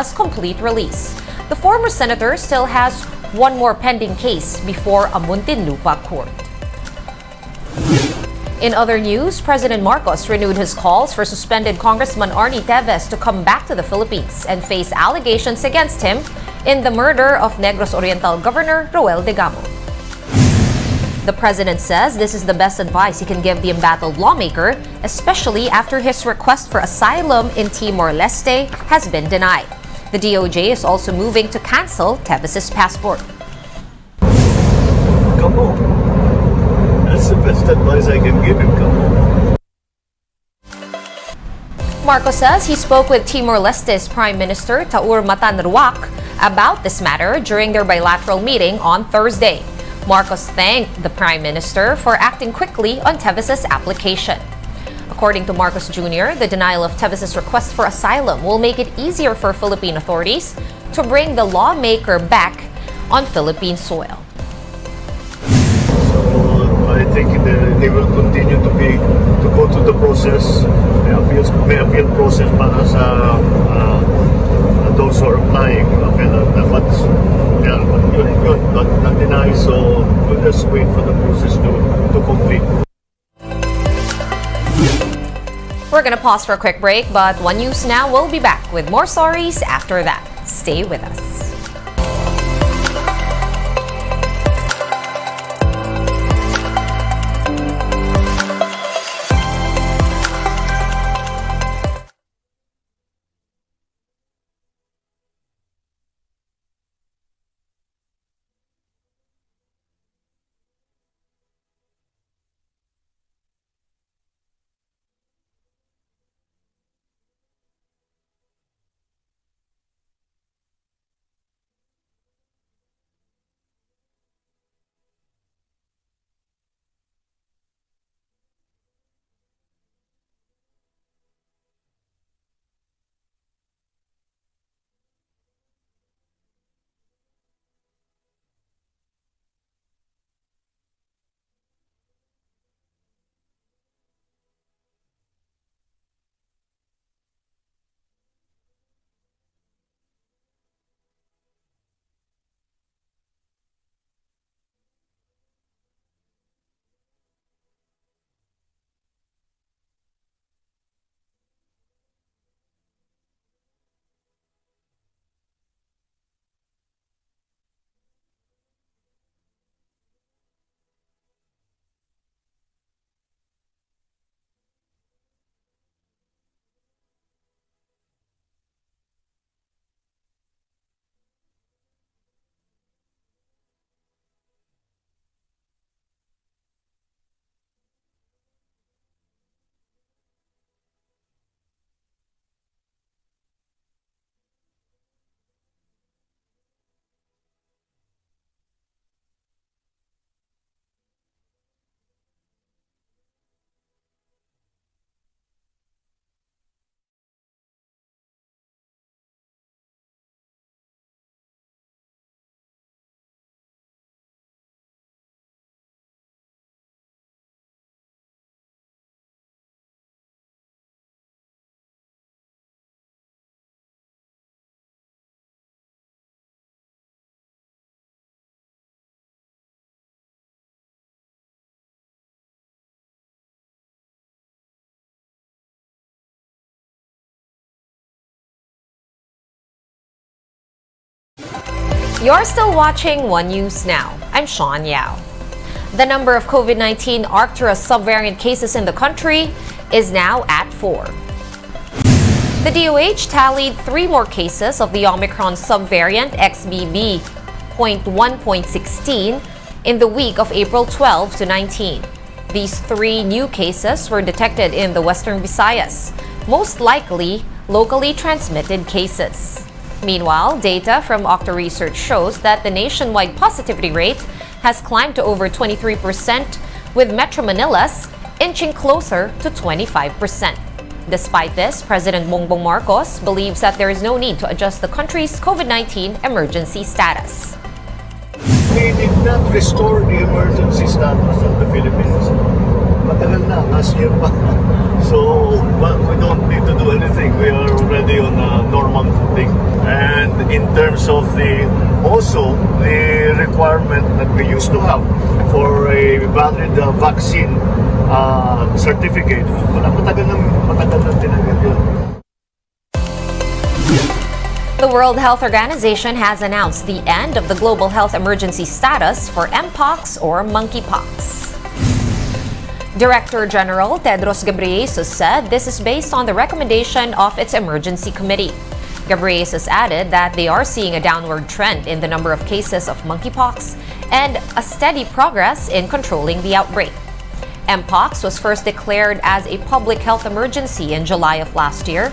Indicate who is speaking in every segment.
Speaker 1: complete release. The former senator still has one more pending case before a Muntinlupa court. In other news, President Marcos renewed his calls for suspended Congressman Arnie Teves to come back to the Philippines and face allegations against him in the murder of Negros Oriental Governor Roel Degamo. The president says this is the best advice he can give the embattled lawmaker, especially after his request for asylum in Timor-Leste has been denied. The DOJ is also moving to cancel Teves's passport.
Speaker 2: Come on. That's the best advice I can give him. Come on.
Speaker 1: Marcos says he spoke with Timor-Leste's Prime Minister Taur Matan Ruac about this matter during their bilateral meeting on Thursday. Marcos thanked the Prime Minister for acting quickly on Teves's application. According to Marcos Jr., the denial of Teves's request for asylum will make it easier for Philippine authorities to bring the lawmaker back on Philippine soil.
Speaker 2: I think they will continue to go through the process, may appeal process para sa those who are applying. Okay, but yun, not denied, so we'll just wait for the process to complete.
Speaker 1: We're going to pause for a quick break, but One News Now will be back with more stories after that. Stay with us. You're still watching One News Now. I'm Sean Yao. The number of COVID-19 Arcturus subvariant cases in the country is now at 4. The DOH tallied 3 more cases of the Omicron subvariant XBB.1.16 in the week of April 12 to 19. These 3 new cases were detected in the Western Visayas, most likely locally transmitted cases. Meanwhile, data from Octa Research shows that the nationwide positivity rate has climbed to over 23%, with Metro Manila's inching closer to 25%. Despite this, President Bongbong Marcos believes that there is no need to adjust the country's COVID-19 emergency status.
Speaker 2: We did not restore the emergency status of the Philippines. Matagal na, last year pa. So, but we don't need to do anything. We are already on a normal footing. And in terms of also the requirement that we used to have for a valid vaccine certificate, matagal na tinanggal yun.
Speaker 1: The World Health Organization has announced the end of the global health emergency status for Mpox or monkeypox. Director General Tedros Ghebreyesus said this is based on the recommendation of its emergency committee. Ghebreyesus added that they are seeing a downward trend in the number of cases of monkeypox and a steady progress in controlling the outbreak. Mpox was first declared as a public health emergency in July of last year,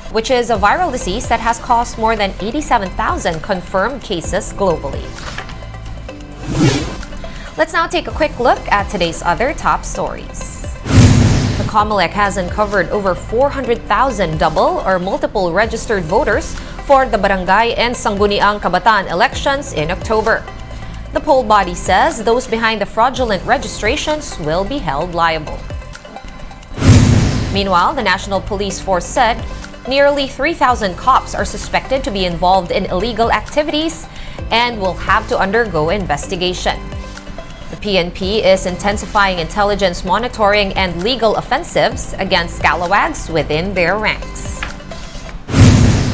Speaker 1: which is a viral disease that has caused more than 87,000 confirmed cases globally. Let's now take a quick look at today's other top stories. The COMELEC has uncovered over 400,000 double or multiple registered voters for the Barangay and Sangguniang Kabataan elections in October. The poll body says those behind the fraudulent registrations will be held liable. Meanwhile, the National Police Force said nearly 3,000 cops are suspected to be involved in illegal activities and will have to undergo investigation. The PNP is intensifying intelligence monitoring and legal offensives against scalawags within their ranks.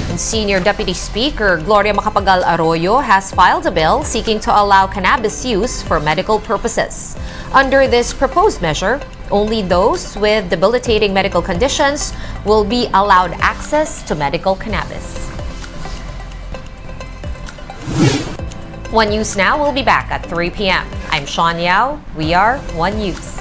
Speaker 1: And Senior Deputy Speaker Gloria Macapagal Arroyo has filed a bill seeking to allow cannabis use for medical purposes. Under this proposed measure, only those with debilitating medical conditions will be allowed access to medical cannabis. One News Now will be back at 3 p.m. I'm Sean Yao. We are One News.